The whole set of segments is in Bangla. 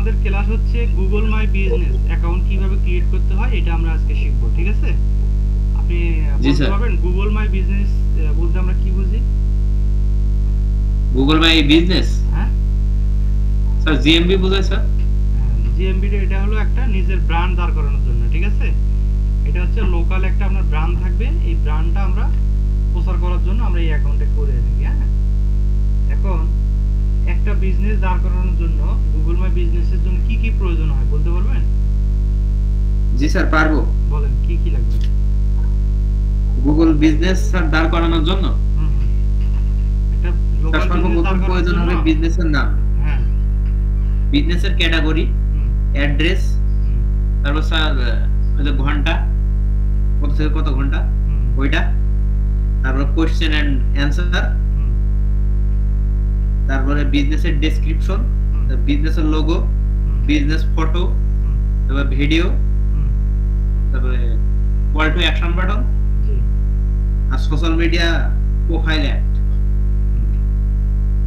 আমাদের ক্লাস হচ্ছে গুগল মাই বিজনেস অ্যাকাউন্ট কিভাবে ক্রিয়েট করতে হয়, এটা আমরা আজকে শিখবো। ঠিক আছে, আপনি জি বলতে স্যার। পারবেন গুগল মাই বিজনেস বলতে আমরা কি বুঝি? গুগল মাই বিজনেস হ্যাঁ, স্যার জিএমবি বোঝায় স্যার। জিএমবি এটা হলো একটা নিজের ব্র্যান্ড দাঁড় করানোর জন্য। ঠিক আছে, এটা হচ্ছে লোকাল একটা আপনার ব্র্যান্ড থাকবে, এই ব্র্যান্ডটা আমরা প্রচার করার জন্য আমরা এই অ্যাকাউন্টে করে থাকি। হ্যাঁ, এখন একটা বিজনেস দাঁড় করানোর জন্য গুগল মাই বিজনেসের জন্য কি কি প্রয়োজন হয় বলতে পারবেন? জি স্যার পারবো। বলেন কি কি লাগবে। গুগল বিজনেস স্যার দাঁড় করানোর জন্য হুম হুম। একটা স্যার লোকাল বিজনেস সর্বপ্রথম দাঁড় করানোর প্রয়োজন জন্য। হবে বিজনেসের নাম, হ্যাঁ। বিজনেসের ক্যাটাগরি, হুম অ্যাড্রেস, হুম তারপর স্যার ওই যে ঘন্টা, কত থেকে কত ঘন্টা হুম ওইটা, তারপর কোশ্চেন এন্ড অ্যান্সার, হুম তারপরে বিজনেসের ডেসক্রিপশন, হুম বিজনেসের লোগো, হুম বিজনেস ফটো, হুম তারপর ভিডিও, হুম। তারপরে কল টু অ্যাকশন বাটন, জি। আর সোশ্যাল মিডিয়া প্রোফাইল অ্যাড।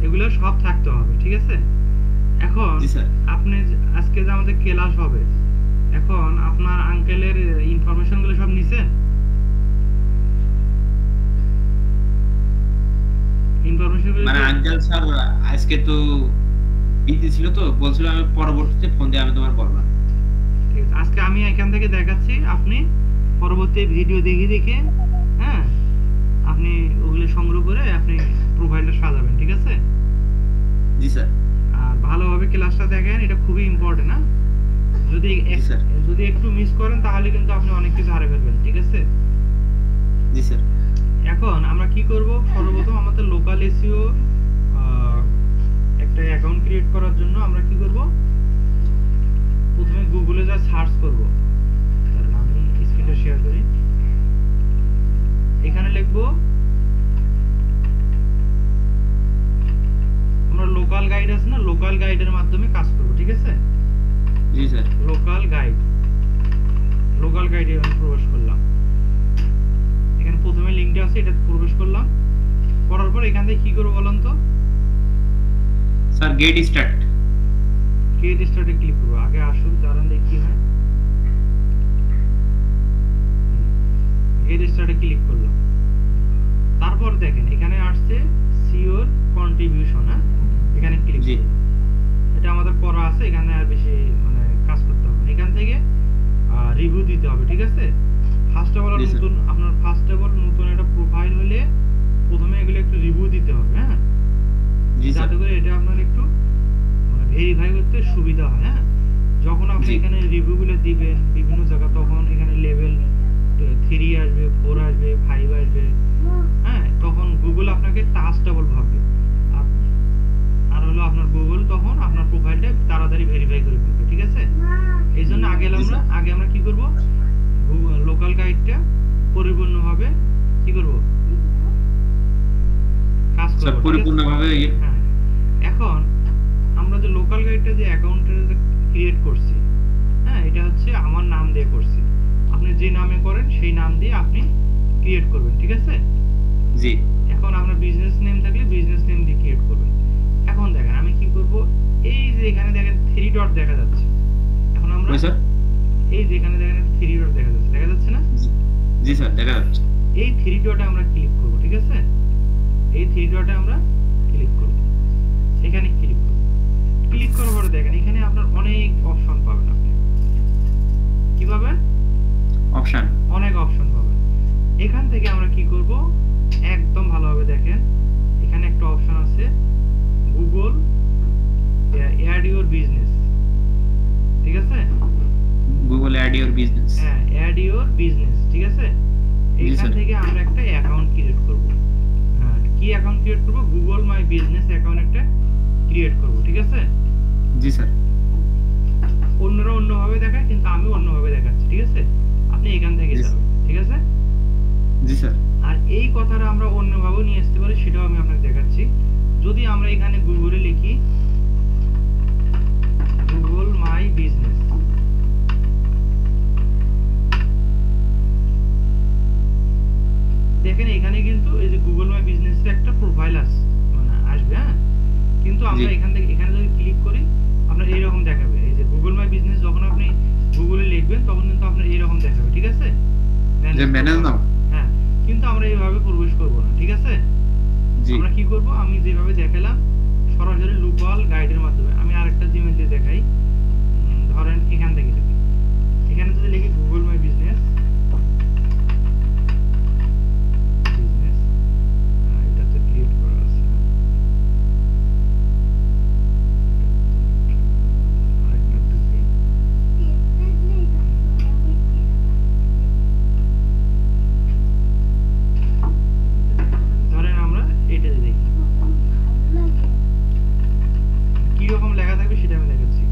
এগুলো সব থাকতে হবে। ঠিক আছে, এখন জি স্যার। আপনি আজকে যে আমাদের ক্লাস হবে, এখন আপনার আঙ্কেলের ইনফরমেশন গুলো সব নিছেন? ইনফরমেশন গুলো মানে আঙ্কেল স্যার আজকে তো বিজি ছিল, তো বলছিল আমি পরবর্তীতে ফোন দিয়ে আমি তোমার বলবো। ঠিক আছে, আজকে আমি এখান থেকে দেখাচ্ছি, আপনি পরবর্তী ভিডিও দেখে দেখে, হ্যাঁ, আপনি ওগুলো সংগ্রহ করে আপনি প্রোফাইলটা সাজাবেন। ঠিক আছে, জি স্যার। আর ভালোভাবে ক্লাসটা দেখেন, এটা খুবই ইম্পর্টেন্ট। হ্যাঁ, যদি জি স্যার। যদি একটু মিস করেন তাহলে কিন্তু আপনি অনেক কিছু হারিয়ে ফেলবেন। ঠিক আছে, জি স্যার। এখন আমরা কি করব, সর্বপ্রথম আমাদের লোকাল এসইও একটা অ্যাকাউন্ট ক্রিয়েট করার জন্য আমরা কি করব, প্রথমে গুগলে যা সার্চ করব। তাহলে আমি স্ক্রিনটা শেয়ার করি, এখানে লিখব আমরা লোকাল গাইড আছে না, লোকাল গাইডের মাধ্যমে কাজ করব। ঠিক আছে, জি স্যার। লোকাল গাইড, লোকাল গাইডে আমি প্রবেশ করলাম। এখানে প্রথমে লিংকটা আছে, এটা প্রবেশ করলাম, করার পর এখান থেকে কি করব বলেন তো? Sir get start. গেট স্টার্টে ক্লিক করব। আগে আসুন দাঁড়ান দেখি কি হয়। গেট স্টার্টে ক্লিক করলাম, তারপর দেখেন এখানে আসছে সিওর কন্ট্রিবিউশন। হ্যাঁ, এখানে ক্লিক জি। করব। এটা আমাদের করা আছে, এখানে আর বেশি মানে কাজ করতে হবে না। এখান থেকে রিভিউ দিতে হবে। ঠিক আছে, first of all G sir. নতুন, আপনার ফার্স্ট অফ অল নতুন একটা প্রোফাইল হলে প্রথমে এগুলো একটু রিভিউ দিতে হবে। হ্যাঁ, জি স্যার। যাতে করে এটা আপনার একটু ভেরিফাই করতে সুবিধা হয়। হ্যাঁ, যখন আপনি জি। এখানে রিভিউগুলো দিবেন বিভিন্ন জায়গা, তখন এখানে লেভেল 3 আসবে, 4 আসবে, 5 আসবে। হ্যাঁ, তখন গুগল আপনাকে ট্রাস্টেবল ভাববে। আর আর হলো আপনার গুগল তখন আপনার প্রোফাইলটা তাড়াতাড়ি ভেরিফাই করে ফেলবে। ঠিক আছে, এই জন্য জি স্যার। আগে আমরা কি করব, লোকাল গাইডটা পরিপূর্ণভাবে কি করব, কাজ স্যার করব। ঠিক আছে, পরিপূর্ণভাবে হ্যাঁ। এখন আমরা যে লোকাল গাইডটা যে অ্যাকাউন্টে ক্রিয়েট করছি, হ্যাঁ, এটা হচ্ছে আমার নাম দিয়ে করছি। আপনি যে নামে করেন সেই নাম দিয়ে আপনি ক্রিয়েট করবেন। ঠিক আছে, জি। এখন আপনার বিজনেস নেম থাকলে বিজনেস নেম দিয়ে ক্রিয়েট করবেন। এখন দেখেন আমি কি করব, এই যে এখানে দেখেন 3 ডট দেখা যাচ্ছে, এখন আমরা ওই স্যার। এই যে এখানে দেখেন 3 ডট দেখা যাচ্ছে না? জি। জি স্যার দেখা যাচ্ছে। এই 3 ডটে আমরা ক্লিক করব। ঠিক আছে, এই 3 ডটে আমরা ক্লিক করব, এখানে ক্লিক করব। ক্লিক করার পরে দেখেন এখানে আপনার অনেক অপশন পাবেন। আপনি কি পাবেন? অপশন। অনেক অপশন পাবেন। এখান থেকে আমরা কি করব, একদম ভালোভাবে দেখেন, এখানে একটা অপশন আছে গুগল অ্যাড ইওর বিজনেস। ঠিক আছে, গুগল অ্যাড ইওর বিজনেস। হ্যাঁ, অ্যাড ইওর বিজনেস। ঠিক আছে, জি এখান স্যার। থেকে আমরা একটা অ্যাকাউন্ট ক্রিয়েট করব। হ্যাঁ, কি অ্যাকাউন্ট ক্রিয়েট করব? গুগল মাই বিজনেস অ্যাকাউন্ট একটা ক্রিয়েট করব। ঠিক আছে, জি স্যার। অন্যরা অন্যভাবে দেখায়, কিন্তু আমি অন্যভাবে দেখাচ্ছি। ঠিক আছে, আপনি এখান থেকে জি যাবেন। ঠিক আছে, জি স্যার। আর এই কথাটা আমরা অন্যভাবেও নিয়ে আসতে পারি, সেটাও আমি আপনাকে দেখাচ্ছি। যদি আমরা এখানে গুগলে লিখি গুগল মাই বিজনেস, দেখেন এখানে কিন্তু এই যে গুগল মাই বিজনেস এর একটা প্রোফাইল মানে আসবে। হ্যাঁ, কিন্তু আমরা জি। এখান থেকে এখানে যদি ক্লিক করি আপনার এইরকম দেখাবে, এই যে ম্যানেজ নাও। হ্যাঁ, কিন্তু আমরা এইভাবে প্রবেশ করব না, ঠিক আছে? জি আমরা কি করব, আমি যেভাবে দেখালাম সরাসরি লোকাল গাইডের মাধ্যমে। আমি আরেকটা জিমেইল দিয়ে দেখাই। ধরেন এখান থেকে লিখি, এখানে যদি লিখি গুগল মাই বিজনেস, এটা তো ক্রিয়েট করা আছে। আরেকটা দেখি, ধরেন আমরা এটা দিয়ে দেখি কি রকম লেখা থাকবে সেটা আমি দেখাচ্ছি।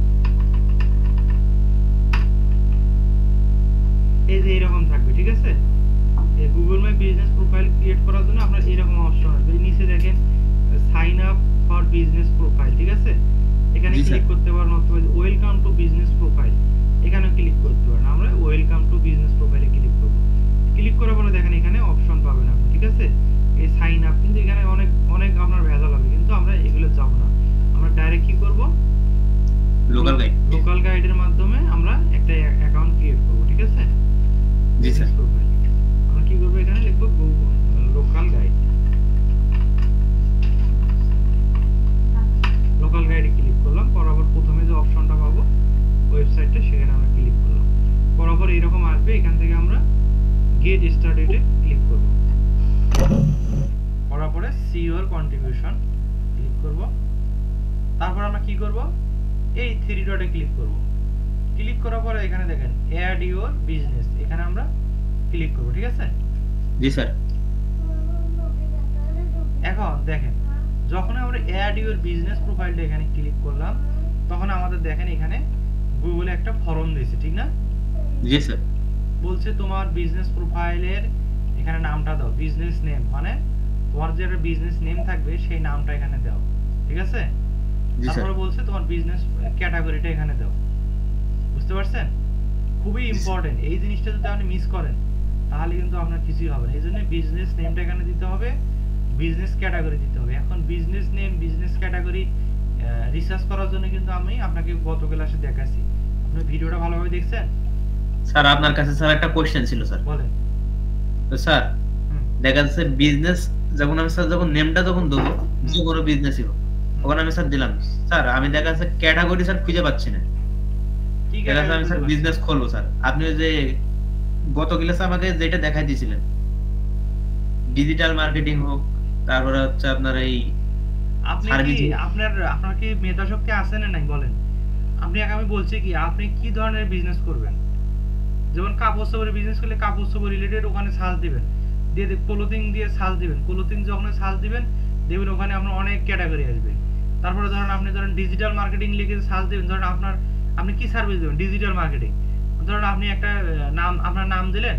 এই যে এরকম থাকবে, ঠিক আছে? এই Google my business profile create করার জন্য আপনার এরকম অপশন আসবে। এই নিচে দেখেন sign up for business profile, ঠিক আছে? এখানে জি, স্যার। ক্লিক করতে পারেন, অথবা ওয়েলকাম টু বিজনেস প্রোফাইল এখানে ক্লিক করতে পারেন। আমরা ওয়েলকাম টু বিজনেস প্রোফাইলে ক্লিক করব। ক্লিক করার পরে দেখেন এখানে অপশন পাবেন আপনি, ঠিক আছে? এই সাইন আপ, কিন্তু এখানে অনেক অনেক আপনার ভেজাল হবে, কিন্তু আমরা এগুলো যাব না। আমরা ডাইরেক্ট কি করব, লোকাল গাইড। লোকাল গাইডের মাধ্যমে আমরা একটা অ্যাকাউন্ট ক্রিয়েট করব, ঠিক আছে? জি স্যার। প্রোফাইল আমরা কি করব, এখানে লিখব লোকাল গাইড। লোকাল গাইডে ক্লিক করলাম, করার পর প্রথমে যে অপশনটা পাবো ওয়েবসাইটটা, সেখানে আমরা ক্লিক করলাম। করার পর এরকম আসবে, এখান থেকে আমরা গেট স্টার্টেডে ক্লিক করব। করার পরে সি ইওর কন্ট্রিবিউশন ক্লিক করব। তারপর আমরা কি করব, এই থ্রি ডটে ক্লিক করব। ক্লিক করার পরে এখানে দেখেন অ্যাড ইওর বিজনেস, এখানে আমরা ক্লিক করব, ঠিক আছে? জি স্যার। এখন দেখেন যখন আমরা অ্যাড ইওর বিজনেস প্রোফাইলটা এখানে ক্লিক করলাম, তখন আমাদের দেখেন এখানে গুগলে একটা ফর্ম দিয়েছে, ঠিক না? জি স্যার। বলছে তোমার বিজনেস প্রোফাইলের এখানে নামটা দাও, বিজনেস নেম, মানে তোমার যে বিজনেস নেম থাকবে সেই নামটা এখানে দাও, ঠিক আছে? জি স্যার। তারপরে বলছে তোমার বিজনেস ক্যাটাগরিটা এখানে দাও। বুঝতে পারছেন? খুবই ইম্পর্টেন্ট, এই জিনিসটা যদি আপনি মিস করেন তাহলে কিন্তু আপনার কিছুই হবে না। এই জন্য বিজনেস নেমটা এখানে দিতে হবে, বিজনেস ক্যাটাগরি দিতে হবে। এখন business name, business category research করার জন্য কিন্তু আমি আপনাকে গত ক্লাসে দেখাচ্ছি। আপনি ভিডিওটা ভালোভাবে দেখছেন? স্যার আপনার কাছে স্যার একটা কোশ্চেন ছিল স্যার। বলেন। তো স্যার হুম, দেখা যাচ্ছে বিজনেস যখন আমি স্যার যখন নেমটা যখন দেবো, যে কোনো বিজনেসই হোক, ওখানে আমি স্যার দিলাম, স্যার আমি দেখা যাচ্ছে ক্যাটাগরি স্যার খুঁজে পাচ্ছি না। কি দেখা যাচ্ছে আমি ক্যাটাগরি স্যার খুঁজে বিজনেস পাচ্ছেন? খুলবো স্যার, আপনি ওই যে গত ক্লাসে আমাকে যেটা দেখাই দিয়েছিলেন, ডিজিটাল মার্কেটিং হোক, তারপরে হচ্ছে আপনার এই আপনি কি সার্ভিস। আপনার কি মেধাশক্তি আছে না নাই বলেন? আপনি আমি বলছি কি, আপনি কি ধরনের বিজনেস করবেন? যেমন কাপড় চোপড়ের বিজনেস করলে কাপড় চোপড় রিলেটেড ওখানে সার্চ দিবেন, দিয়ে ক্লোথিং দিয়ে সার্চ দিবেন, ক্লোথিং যখন সার্চ দিবেন দেখবেন ওখানে আপনার অনেক ক্যাটাগরি আসবে। তারপরে ধরেন আপনি ধরেন ডিজিটাল মার্কেটিং লিখে সার্চ দিবেন, ধরেন আপনি কি সার্ভিস দেবেন, ডিজিটাল মার্কেটিং। ধরেন আপনি একটা আপনার নাম দিলেন,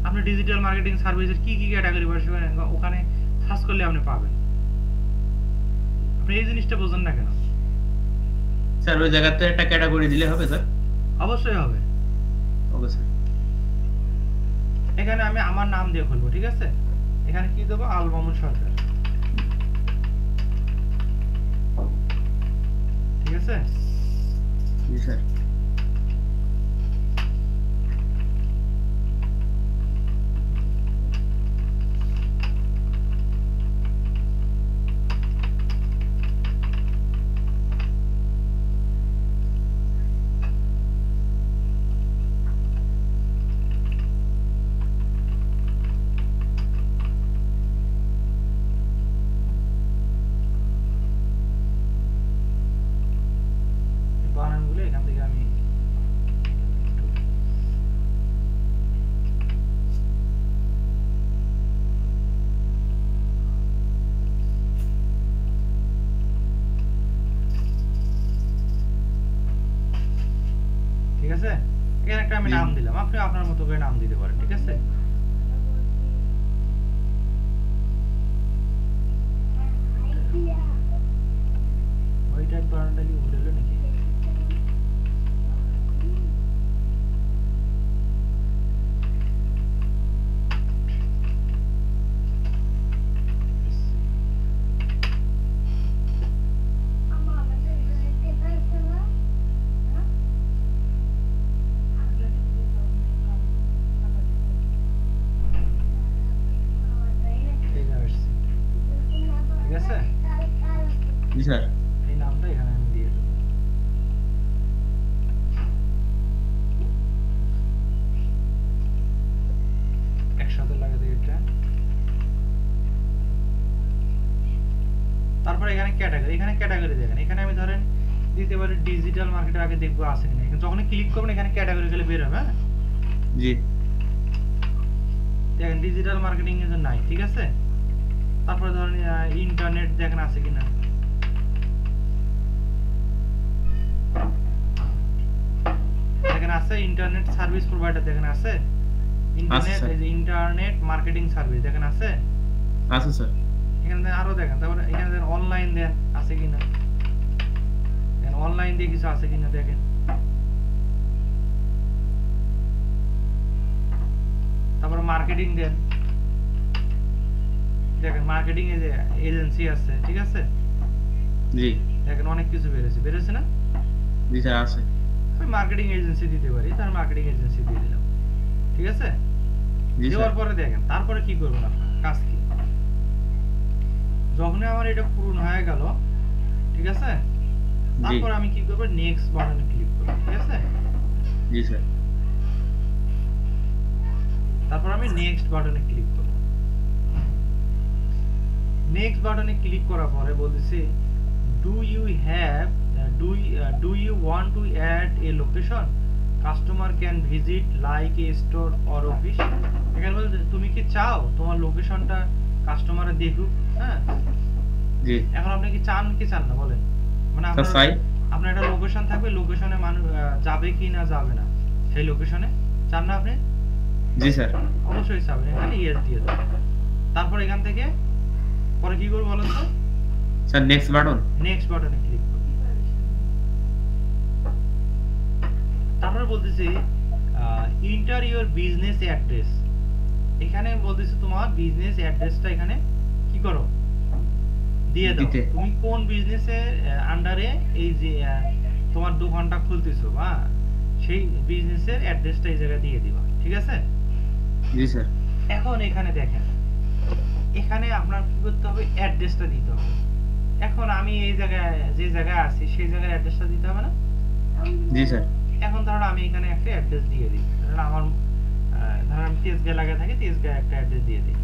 আপনি ডিজিটাল মার্কেটিং সার্ভিসের কি কি ক্যাটাগরি ওখানে সার্চ করলে আপনি পাবেন। আপনি এই জিনিসটা বোঝেন না কেন? স্যার ওই জায়গাতে একটা ক্যাটাগরি দিলে হবে স্যার? অবশ্যই হবে। Okay sir. এখানে আমি আমার নাম দিয়ে খুলবো, ঠিক আছে? এখানে কি দেবো, আল মামুন সরকার, ঠিক আছে? জি স্যার। বানানগুলো এখান থেকে আমি ঠিক আছে? এখানে একটা আমি জি। নাম দিলাম, আপনি আপনার মতো করে নাম দিতে পারেন, ঠিক আছে? ওই টাইপ বানানটা কি ভুল হলো নাকি? জি স্যার। এই নামটা এখানে আমি দিয়ে দেবো। একসাথে লাগাতে এটা। তারপর এখানে ক্যাটাগরি, এখানে ক্যাটাগরি দেখেন, এখানে আমি ধরেন দিতে পারি ডিজিটাল মার্কেটের, আগে দেখবো আছে কিনা। যখনই ক্লিক করবেন এখানে ক্যাটাগরি গেলে বের হবে। হ্যাঁ জি দেখেন ডিজিটাল মার্কেটিং এর জন্য নাই, ঠিক আছে। তারপরে ধরেন ইন্টারনেট দেখেন আছে কিনা, দেখেন আছে। ইন্টারনেট সার্ভিস প্রোভাইডার দেখেন আছে। Internet sir. এই যে ইন্টারনেট মার্কেটিং সার্ভিস দেখেন আছে। আছে স্যার। এখানে দেন আরো দেখেন, তারপরে এখানে দেন অনলাইন দেন আছে কিনা, দেখেন অনলাইন দিয়ে কিছু আছে কিনা দেখেন। তারপরে মার্কেটিং দেন, দেখেন মার্কেটিং এ যে এজেন্সি আছে, ঠিক আছে। জি দেখেন অনেক কিছু বেরোছে না। জি স্যার আছে। আমি মার্কেটিং এজেন্সি দিতে পারি, তার মার্কেটিং এজেন্সি দিয়ে দিলাম, ঠিক আছে। জি স্যার। দেওয়ার পরে দেখেন তারপরে কি করবেন আপনার কাজ কি। যখনই আমার এটা পূরণ হয়ে গেল, ঠিক আছে, তারপর আমি কি করব, নেক্সট বাটনে ক্লিক করব, ঠিক আছে। জি স্যার। তারপর আমি নেক্সট বাটনে ক্লিক করব। নেক্সট বাটনে ক্লিক করার পরে বলতেছি do you have do you want to add a location customer can visit like a store or office. এখানে বলতে তুমি কি চাও তোমার লোকেশনটা কাস্টমাররা দেখুক। হ্যাঁ জি এখন আপনি কি চান কি চান না বলেন। মানে স্যার চাই। আপনার একটা লোকেশন থাকবে, লোকেশনে মানুষ যাবে কি না যাবে না, সেই লোকেশনে চান না আপনি? জি স্যার। অবশ্যই চাবেন, এখানে ইয়েস দিয়ে দেবেন। তারপর এখান থেকে পরে কি করব বলেন তো, স্যার নেক্সট বাটন। নেক্সট বাটনে ক্লিক করব। তারপর বলতেছি এন্টার ইওর বিজনেস অ্যাড্রেস। এখানে বলতেছি তোমার বিজনেস অ্যাড্রেসটা এখানে কি করো, দিয়ে দাও। তুমি কোন বিজনেসের আন্ডারে এই যে তোমার দোকানটা খুলতেছো বা সেই বিজনেসের অ্যাড্রেসটা এই জায়গায় দিয়ে দিবা, ঠিক আছে। জি স্যার। এখন এখানে দেখেন, এখানে আপনার কি করতে হবে, অ্যাড্রেসটা দিতে হবে। এখন আমি এই জায়গায় যে জায়গায় আছি সেই জায়গায় অ্যাড্রেসটা দিতে হবে না? জি স্যার। এখন ধরুন আমি এখানে একটা অ্যাড্রেস দিয়ে দিই, ধরুন আমার ধরুন আমি তেজগাঁ এলাকায় থাকি, তেজগাঁ একটা অ্যাড্রেস দিয়ে দিই।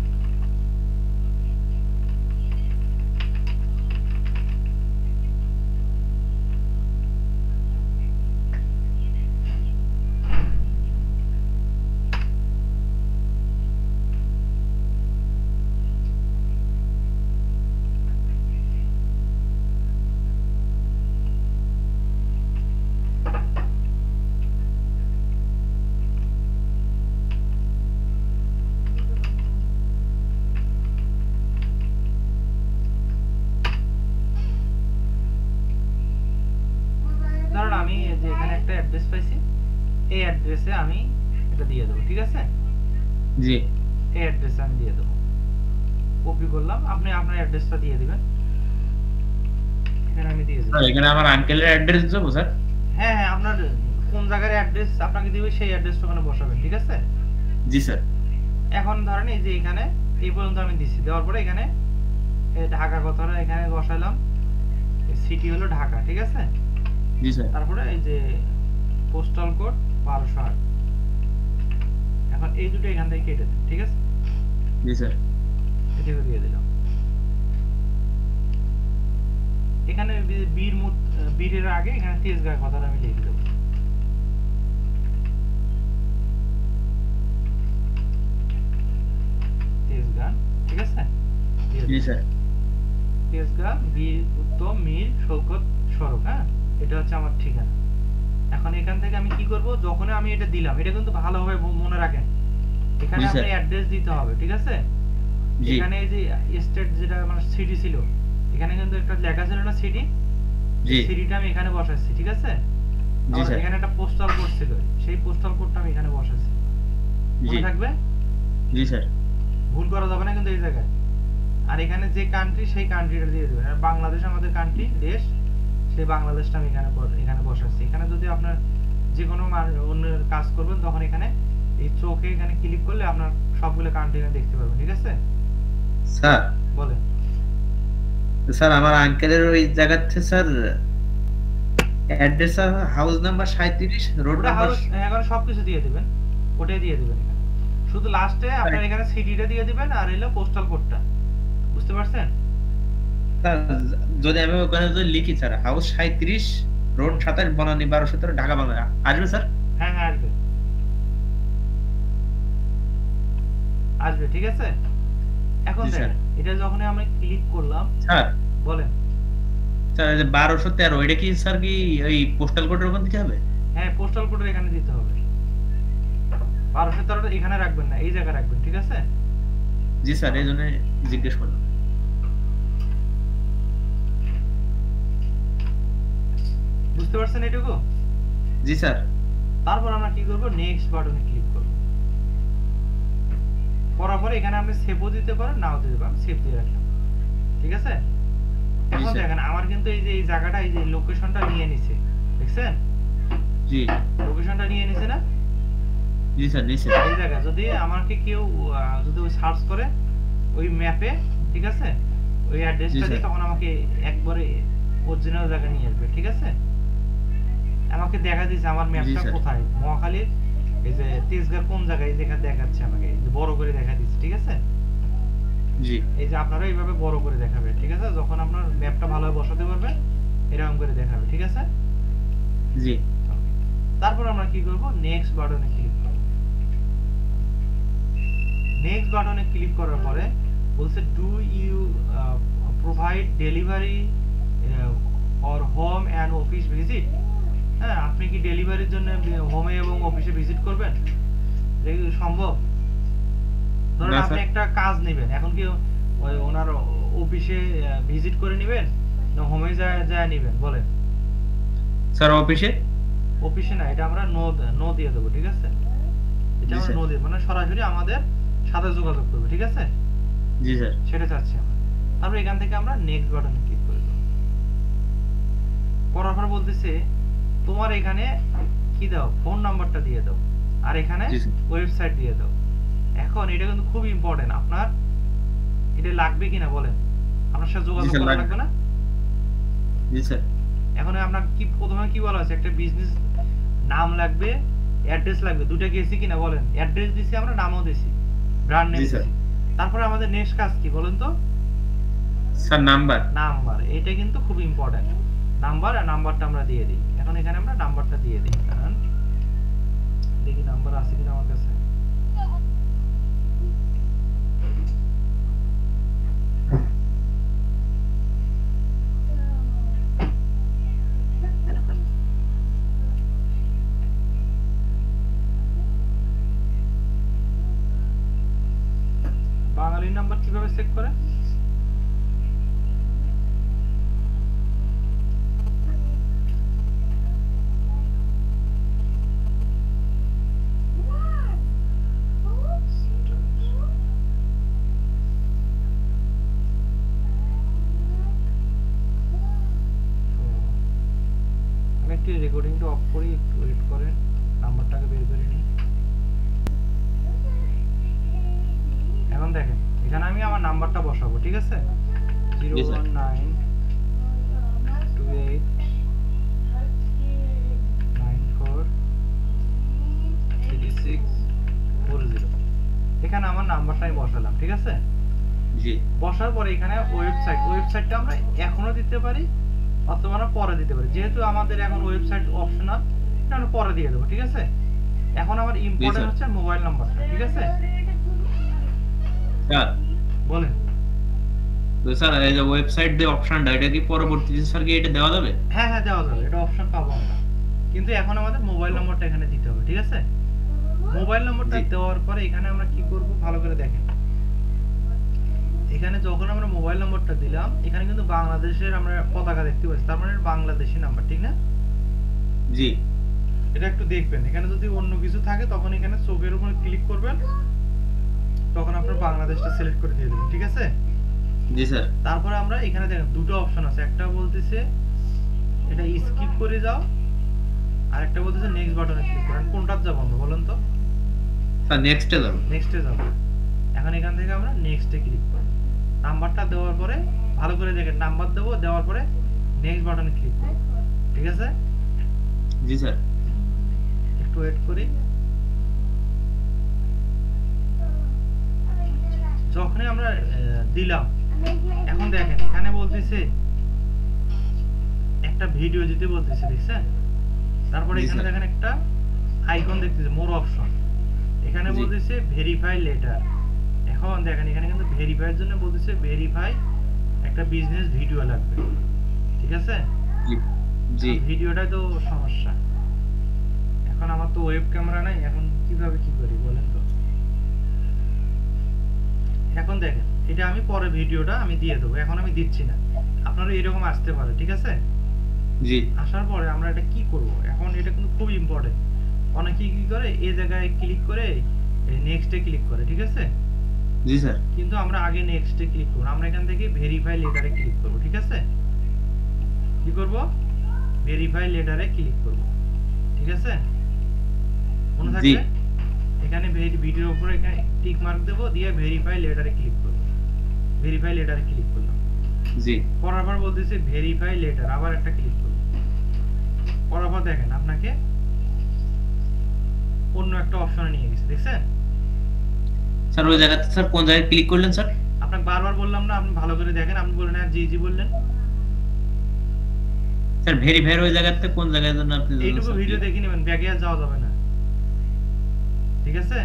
ধরুন আমি এই যে এখানে একটা অ্যাড্রেস পাইছি, এই অ্যাড্রেসে আমি এটা দিয়ে দেবো, ঠিক আছে। জি এই অ্যাড্রেসে আমি দিয়ে দেবো, কপি করলাম, আপনি আপনার অ্যাড্রেসটা দিয়ে দিবেন। এখানে আমি দিয়ে দিলাম। স্যার এখানে আমার আঙ্কেলের অ্যাড্রেস দেবো স্যার? হ্যাঁ হ্যাঁ, আপনার কোন জায়গার অ্যাড্রেস আপনাকে দিবে সেই অ্যাড্রেসটা ওখানে বসাবেন, ঠিক আছে। জি স্যার। এখন ধরেন এই যে এখানে এই পর্যন্ত আমি দিছি, দেওয়ার পরে এখানে ঢাকা কথাটা এখানে বসাইলাম, সিটি হলো ঢাকা, ঠিক আছে। জি স্যার। তারপরে এই যে পোস্টাল কোড 1208। এখন এই দুটো এখান থেকে কেটে দেন, ঠিক আছে। জি স্যার। এটাকে দিয়ে দিলাম। এখানে বীরের আগে এখানে তেজগাঁ কথাটা আমি লিখে দেবো। তেজগাঁ, ঠিক আছে। জি স্যার। তেজগাঁ বীর উত্তম মীর শৌকত সড়ক। হ্যাঁ এটা হচ্ছে আমার ঠিকানা। এখন এখান থেকে আমি কি করব, যখন আমি এটা দিলাম, এটা কিন্তু ভালোভাবে মনে রাখেন, এখানে আপনি অ্যাড্রেস দিতে হবে, ঠিক আছে। এখানে এই যে স্টেট যেটা মানে সিটি ছিল, এখানে কিন্তু একটা লেখা ছিল না সিটি, সিটিটা আমি এখানে বসাচ্ছি, ঠিক আছে। এখানে একটা পোস্টাল কোড ছিল, সেই পোস্টাল কোডটা আমি এখানে বসাচ্ছি, মনে থাকবে? জি স্যার। ভুল করা যাবে না কিন্তু এই জায়গায়। আর এখানে যে কান্ট্রি সেই কান্ট্রিটা দিয়ে দেবেন। আর বাংলাদেশ আমাদের কান্ট্রি, দেশ, সেই বাংলাদেশটা আমি এখানে বসাচ্ছি। এখানে যদি আপনার যে কোনো অন্যের কাজ করবেন তখন এখানে এই চোখে এখানে ক্লিক করলে আপনার সবগুলো কান্ট্রি দেখতে পারবেন, ঠিক আছে। স্যার বলেন। স্যার আমার আঙ্কেলের ওই জায়গাতে sir address house number 37 road ওটা নাম্বার। হাউস এখন সবকিছু দিয়ে দিবেন, ওটাই দিয়ে দিবেন এখানে। শুধু লাস্টে আপনার এখানে সিটিটা দিয়ে দিবেন আর হলো পোস্টাল কোডটা, বুঝতে পারছেন? স্যার যদি আমি ওখানে যদি লিখি sir house 37 road 27 Banani 1217 Dhaka Bangla আসবে স্যার? হ্যাঁ হ্যাঁ আসবে, আসবে, ঠিক আছে। এখন জি স্যার। দেখেন এটা যখন আমি ক্লিক করলাম, স্যার বলেন। স্যার এই যে 1213 এটা কি স্যার কি ওই পোস্টাল কোডের ওখান থেকে হবে? হ্যাঁ পোস্টাল কোডের এখানে দিতে হবে। 1213টা এখানে রাখবেন না, এই জায়গায় রাখবেন, ঠিক আছে। জি স্যার এই জন্য জিজ্ঞেস করলাম। বুঝতে পারছেন এটুকু? জি স্যার। তারপর আমরা কি করব, নেক্সট বাটনে ক্লিক করব। করার পরে এখানে আপনি সেভও দিতে পারেন, নাও দিতে পারেন, সেভ দিয়ে রাখলাম, ঠিক আছে। এখন স্যার। দেখেন আমার কিন্তু এই যে এই জায়গাটা, এই যে লোকেশনটা নিয়ে নিছে, দেখছেন? জি লোকেশনটা নিয়ে নিছে না? জি স্যার নিচে। এই জায়গা যদি আমাকে কেউ যদি ওই সার্চ করে ওই ম্যাপে, ঠিক আছে, ওই অ্যাড্রেসটা জি, দিয়ে স্যার। তখন আমাকে একবারে অরিজিনাল জায়গা নিয়ে আসবে, ঠিক আছে। আমাকে দেখা দিছে আমার জি, ম্যাপটা স্যার। কোথায়, মহাখালীর এই যে তেজগাঁর কোন জায়গায় দেখাচ্ছে আমাকে, এই যে বড় করে দেখা দিচ্ছে, ঠিক আছে। জি এই যে আপনারা এইভাবে বড় করে দেখাবে, ঠিক আছে, যখন আপনার ম্যাপটা ভালোভাবে বসাতে পারবেন এরকম করে দেখাবে, ঠিক আছে। জি তারপর আমরা কি করব, নেক্সট বাটনে ক্লিক করব। নেক্সট বাটনে ক্লিক করার পরে বলছে do you provide delivery or home and office visit. হ্যাঁ, আপনি কি ডেলিভারির জন্য হোমে এবং অফিসে ভিজিট করবেন? এটা কি সম্ভব? ধরেন না, আপনি স্যার। একটা কাজ নেবেন, এখন কি ওই ওনার অফিসে ভিজিট করে নেবেন না হোমে যায় নেবেন, বলেন। স্যার অফিসে। অফিসে না, এটা আমরা নো দিয়ে দেবো, ঠিক আছে। এটা জি, আমরা স্যার। নো দিয়ে, মানে সরাসরি আমাদের সাথে যোগাযোগ করবে, ঠিক আছে। জি স্যার। সেটা চাচ্ছি আমরা। তারপর এখান থেকে আমরা নেক্সট বাটনে ক্লিক করে দেব। করার পর বলতেছে তোমার এখানে কি দাও, ফোন নাম্বারটা দিয়ে দাও, আর এখানে জি, স্যার। ওয়েবসাইট দিয়ে দাও। এখন এটা কিন্তু খুব ইম্পর্টেন্ট, আপনার এটা লাগবে কিনা বলেন, আপনার সাথে যোগাযোগ স্যার, করা লাগবে। লাগবে না? জি স্যার। এখন আপনার কি প্রথমে কি বলা আছে, একটা বিজনেস নাম লাগবে, অ্যাড্রেস লাগবে, দুটো গেছি কিনা বলেন। অ্যাড্রেস দিছি আমরা, নামও দিছি, ব্র্যান্ড নেম জি, স্যার। দিছি। তারপরে আমাদের নেক্সট কাজ কি বলেন তো? Sir number. নাম্বার, এটা কিন্তু খুব ইম্পর্টেন্ট। নাম্বার, আর নাম্বারটা আমরা দিয়ে দিই। এখন এখানে আমরা নাম্বারটা দিয়ে দিই, কারণ দেখি নাম্বার আছে কিনা আমার কাছে। বাঙালি নাম্বার কিভাবে চেক করে? আমি একটু রেকর্ডিংটা অফ করি, একটু ওয়েট করেন, নাম্বারটাকে বের করে নিই। এখন দেখেন এখানে আমি আমার নাম্বারটা বসাবো, ঠিক আছে। 01928943640, এখানে আমার নাম্বারটা আমি বসালাম, ঠিক আছে। জি বসার পরে এখানে ওয়েবসাইটটা আমরা এখনো দিতে পারি অথবা আমরা পরে দিতে পারি, যেহেতু আমাদের এখন ওয়েবসাইট অপশনাল, এটা আমরা পরে দিয়ে দেবো, ঠিক আছে। এখন আমার ইম্পর্টেন্ট স্যার। হচ্ছে মোবাইল নাম্বারটা, ঠিক আছে। স্যার বলেন। তো স্যার এই যে ওয়েবসাইট দিয়ে অপশনটা এটা কি পরবর্তীতে স্যার কি এটা দেওয়া যাবে? হ্যাঁ হ্যাঁ দেওয়া যাবে, এটা অপশন পাবো আমরা, কিন্তু এখন আমাদের মোবাইল নম্বরটা এখানে দিতে হবে, ঠিক আছে। মোবাইল নম্বরটা জি। দেওয়ার পরে এখানে আমরা কি করব, ভালো করে দেখেন। এখানে যখন আমরা মোবাইল নম্বরটা দিলাম, এখানে কিন্তু বাংলাদেশের আমরা পতাকা দেখতে পাচ্ছি, তার মানে বাংলাদেশি নাম্বার, ঠিক না? জি এটা একটু দেখবেন, এখানে যদি অন্য কিছু থাকে তখন এখানে চোখের উপর ক্লিক করবেন, তখন আপনার বাংলাদেশটা সিলেক্ট করে দিয়ে দেবেন, ঠিক আছে। জি স্যার। তারপরে আমরা এখানে দেখেন দুটো অপশন আছে, একটা বলতেছে এটা স্কিপ করে যাও, আর একটা বলতেছে নেক্সট বাটনে ক্লিক করেন। কোনটাতে যাব আমরা বলেন তো? স্যার নেক্সটে যাব। নেক্সটে যাব। এখন এখান থেকে আমরা নেক্সটে ক্লিক করব। নাম্বারটা দেওয়ার পরে ভালো করে দেখেন, নাম্বার দেবো, দেওয়ার পরে নেক্সট বাটনে ক্লিক করব, ঠিক আছে? জি স্যার। একটু ওয়েট করি। যখনই আমরা দিলাম, এখন দেখেন এখানে বলতেছে একটা ভিডিও দিতে বলতেছে, দেখছেন? তারপরে জি এখানে স্যার। দেখেন একটা আইকন দেখতেছে, মোর অপশন। এখানে জি। বলতেছে ভেরিফাই লেটার। এখন দেখেন এখানে কিন্তু ভেরিফাই এর জন্য বলতেছে ভেরিফাই একটা বিজনেস ভিডিও লাগবে, ঠিক আছে? জি। জি। ভিডিওটাই তো সমস্যা। এখন আমার তো ওয়েব ক্যামেরা নাই, এখন কিভাবে কি করি বলেন তো? এখন দেখেন এটা আমি পরে ভিডিওটা আমি দিয়ে দেবো, এখন আমি দিচ্ছি না। আপনারও এরকম আসতে পারে, ঠিক আছে? জি। আসার পরে আমরা এটা কি করব? এখন এটা কিন্তু খুব ইম্পর্টেন্ট। অনেকে কি করে এই জায়গায় ক্লিক করে নেক্সটে ক্লিক করে, ঠিক আছে? জি স্যার। কিন্তু আমরা আগে নেক্সটে ক্লিক করব, আমরা এখান থেকে ভেরিফাই লেটারে ক্লিক করব, ঠিক আছে? কি করব? ভেরিফাই লেটারে ক্লিক করব, ঠিক আছে? মনে জি। থাকবে? এখানে ভিডিওর উপরে এখানে টিক মার্ক দেব, দিয়ে ভেরিফাই লেটারে ক্লিক করব। ভেরিফাই লেটারে ক্লিক করলাম। জি। করার পর বলতেছে ভেরিফাই লেটার, আবার একটা ক্লিক করব। করার পর দেখেন আপনাকে অন্য একটা অপশনে নিয়ে গেছে, দেখছেন? স্যার ওই জায়গাতে স্যার কোন জায়গায় ক্লিক করলেন স্যার? আপনাকে বারবার বললাম না, আপনি ভালো করে দেখেন। আপনি বললেন হ্যাঁ জি জি বললেন। স্যার ভেরিফাইয়ের ওই জায়গাতে কোন জায়গায় জন্য আপনি এইটুকু ভিডিও দেখে নেবেন, ব্যাগে আর যাওয়া যাবে না, ঠিক আছে?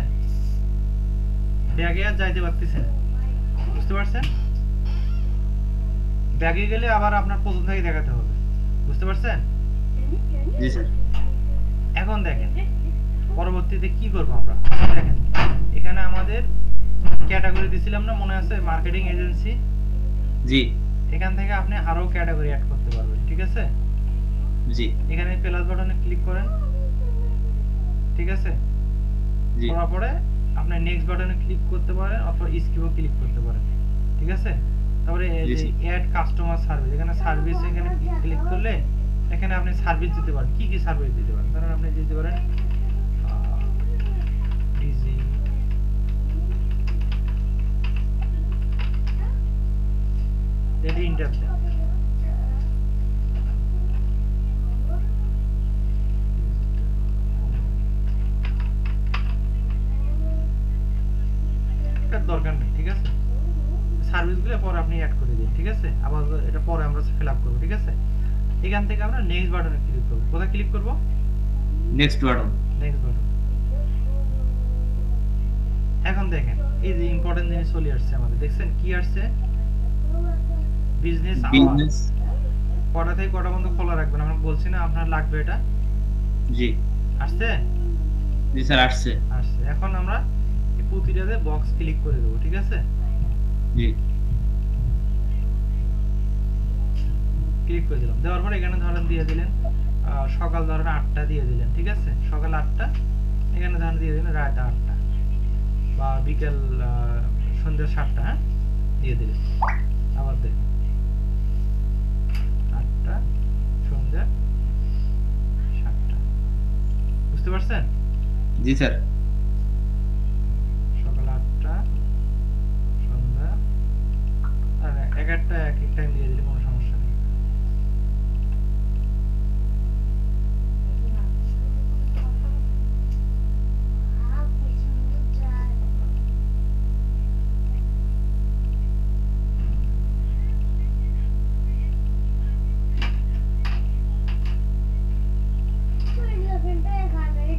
ব্যাগে আর যাইতে পারতেছে না, বুঝতে পারছেন? ব্যাগে গেলে আবার আপনার প্রথম থেকে দেখাতে হবে, বুঝতে পারছেন? জি স্যার। এখন দেখেন পরবর্তীতে কি করব আমরা। দেখেন এখানে আমাদের ক্যাটাগরি দিছিলাম না, মনে আছে? Marketing agency. জি। এখান থেকে আপনি আরো ক্যাটাগরি অ্যাড করতে পারবেন, ঠিক আছে? জি। এখানে প্লাস বাটনে ক্লিক করেন, ঠিক আছে? জি। করার পরে আপনি নেক্সট বাটনে ক্লিক করতে পারেন অথবা স্কিপও ক্লিক করতে পারেন, ঠিক আছে? তারপরে জি, যে স্যার। অ্যাড কাস্টমার সার্ভিস, এখানে সার্ভিস, এখানে ক্লিক করলে এখানে আপনি সার্ভিস দিতে পারেন। কি কি সার্ভিস দিতে পারেন? ধরেন আপনি দিতে পারেন ডিজি, এটা ইন্টার দেন। এটার দরকার নেই, ঠিক আছে? সার্ভিসগুলো পরে আপনি অ্যাড করে দিন, ঠিক আছে? আবার এটা পরে আমরা ফিল আপ করব, ঠিক আছে? এখান থেকে আমরা নেক্সট বাটনে ক্লিক করব। কোথায় ক্লিক করব? Next button. Next button. এখন দেখেন এই যে ইম্পর্টেন্ট জিনিস চলে আসছে আমাদের, দেখছেন কি আসছে? Business hour. বিজনেস। কটা থেকে কটা পর্যন্ত খোলা রাখবেন, আমরা বলছি না আপনার লাগবে এটা? জি। আসছে? জি স্যার আসছে। আসছে। এখন আমরা এই প্রতিটাতে বক্স ক্লিক করে দেব, ঠিক আছে? জি। ক্লিক করে দিলাম। দেওয়ার পর এখানে ধরেন দিয়ে দিলেন সকাল ধরেন 8টা দিয়ে দিলেন, ঠিক আছে? সকাল 8টা। এখানে ধরেন দিয়ে দিলেন রাত 8টা বা বিকেল সন্ধ্যা 7টা, হ্যাঁ দিয়ে দিলেন। আবার দেখেন 8টা সন্ধ্যা 7টা, বুঝতে পারছেন? জি স্যার। সকাল 8টা সন্ধ্যা 11টা, এক এক টাইম দিয়ে দিলে কোনো সমস্যা নেই।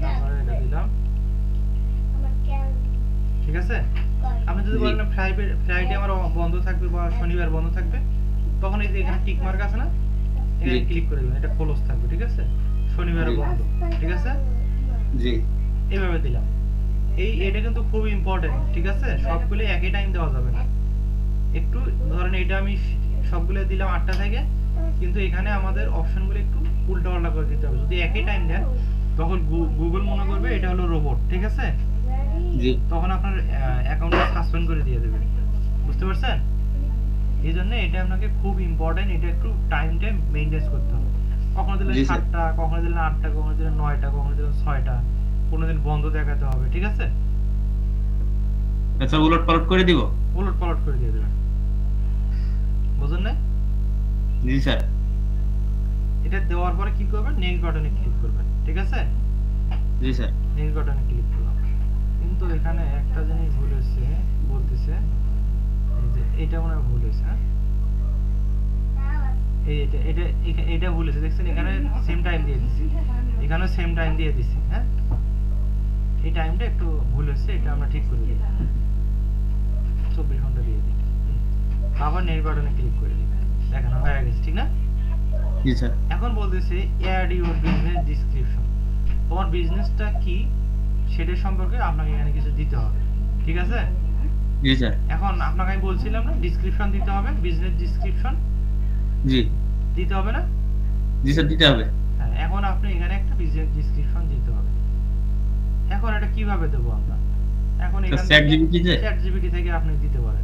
তারপরে এটা দিলাম, ঠিক আছে? আপনি যদি জি। বলেন ফ্রাইডে আমার বন্ধ থাকবে বা শনিবার বন্ধ থাকবে, তখন এই যে এখানে টিক মার্ক আছে না, এখানে জি। ক্লিক করে দিবেন, এটা ক্লোজ থাকবে, ঠিক আছে? শনিবারে জি। বন্ধ, ঠিক আছে? জি। এইভাবে দিলাম। এটা কিন্তু খুব ইম্পর্টেন্ট, ঠিক আছে? সবগুলো একই টাইম দেওয়া যাবে না। একটু ধরেন এটা আমি সবগুলো দিলাম 8টা থেকে, কিন্তু এখানে আমাদের অপশনগুলো একটু উল্টাপাল্টা করে দিতে হবে। যদি একই টাইম দেন তখন গুগল মনে করবে এটা হলো রোবট, ঠিক আছে? জি। তখন আপনার অ্যাকাউন্টটা সাসপেন্ড করে দিয়ে দেবে, বুঝতে পারছেন? এই জন্য এটা আপনাকে খুব ইম্পর্টেন্ট, এটা একটু টাইমটা মেইনটেইন করতে হবে। কখনো দিলেন জি, স্যার। 7টা, কখনো দিলেন 8টা, কখনো দিলেন 9টা, কখনো দিলেন 6টা, কোনোদিন বন্ধ দেখাতে হবে, ঠিক আছে? আচ্ছা উলট পালট করে দিব। উলট পালট করে দিয়ে দেবেন। বুঝুন না? জি স্যার। এটা দেওয়ার পরে কি করবেন, নেক্সট বাটনে ক্লিক করবেন, ঠিক আছে? জি স্যার। নেক্সট বাটনে ক্লিক করলাম, কিন্তু এখানে একটা জিনিস ভুল হয়েছে, বলতেছে এই যে এটা মনে হয় ভুল হয়েছে। হ্যাঁ, এই এটা ভুল হয়েছে, দেখছেন? এখানে সেম টাইম দিয়ে দিছি, এখানেও সেম টাইম দিয়ে দিছি। হ্যাঁ, এই টাইমটা একটু ভুল হয়েছে, এটা আমরা ঠিক করে দিই, 24 ঘন্টা দিয়ে দিই। আবার নেক্সট বাটনে ক্লিক করে দিই, দেখেন হয়ে গেছে, ঠিক না? জি স্যার। এখন বলতেছে অ্যাড ইউর বিজনেস ডেসক্রিপশন, তোমার বিজনেসটা কি সেটা সম্পর্কে আপনাকে এখানে কিছু দিতে হবে, ঠিক আছে? জি স্যার। এখন আপনাকে আমি বলছিলাম না ডেসক্রিপশন দিতে হবে, বিজনেস ডেসক্রিপশন জি। দিতে হবে না? জি স্যার, দিতে হবে। হ্যাঁ, এখন আপনি এখানে একটা বিজনেস ডেসক্রিপশন দিতে হবে। এখন এটা কিভাবে দেবো আমরা? এখন এখান থেকে চ্যাট জিপিটি থেকে আপনি দিতে পারেন।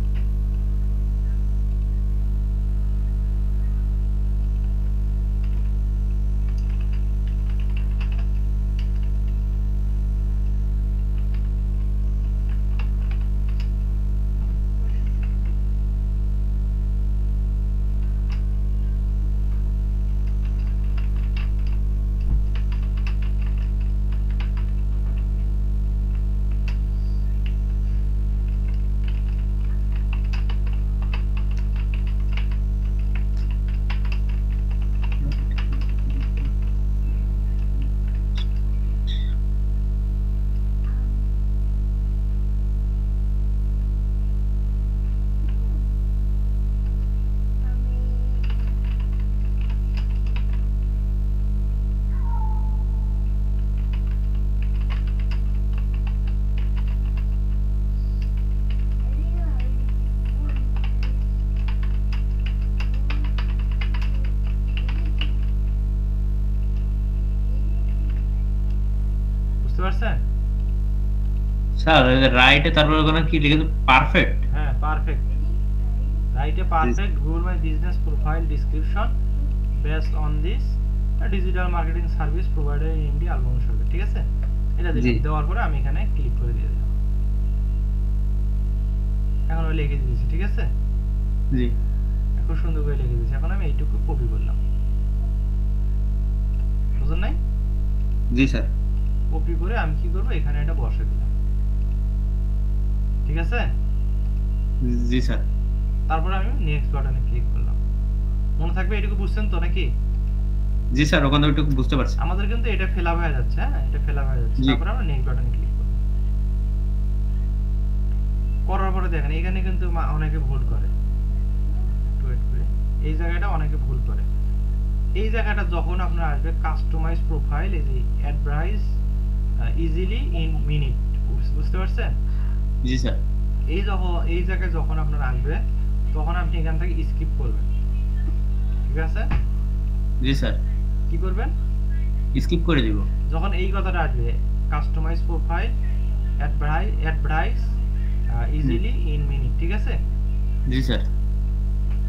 বুঝতে পারছেন? স্যার রাইটে তারপর ওখানে কি লিখেছে? পারফেক্ট। হ্যাঁ, পারফেক্ট। রাইটে perfect Google my business profile description based on this digital marketing service provider in India Albam Sarkar, ঠিক আছে? এটা দিলাম, দেওয়ার পরে আমি এখানে ক্লিক করে দিয়ে দিলাম। এখন ওই লিখে দিয়েছি, ঠিক আছে? জি। খুব সুন্দর করে লিখে দিয়েছি। এখন আমি এইটুকু কপি করলাম, বুঝুন নাই? জি স্যার। কপি করে আমি কি করবো, এখানে এটা বসে দিলাম, ঠিক আছে? জি স্যার। তারপরে আমি নেক্সট বাটনে ক্লিক করলাম। মনে থাকবে? এটুকু বুঝছেন তো নাকি? জি স্যার, ওখানে ওইটুকু বুঝতে পারছি। আমাদের কিন্তু এটা ফিলআপ হয়ে যাচ্ছে। হ্যাঁ, এটা ফিলআপ হয়ে যাচ্ছে। তারপরে আমরা নেক্সট বাটনে ক্লিক করব। করার পরে দেখেন এখানে কিন্তু অনেকে ভুল করে। ওয়েট করে, এই জায়গাটা অনেকে ভুল করে। এই জায়গাটা যখন আপনার আসবে কাস্টমাইজ প্রোফাইল, এই যে অ্যাডভাইস ইজিলি ইন মিনিট, বুঝতে পারছেন? জি স্যার। এই জায়গায় যখন আপনার আসবে তখন আপনি এখান থেকে স্কিপ করবেন, ঠিক আছে? জি স্যার। কি করবেন? স্কিপ করে দিব। যখন এই কথাটা আসবে customize profile advice easily in minute, ঠিক আছে? জি sir.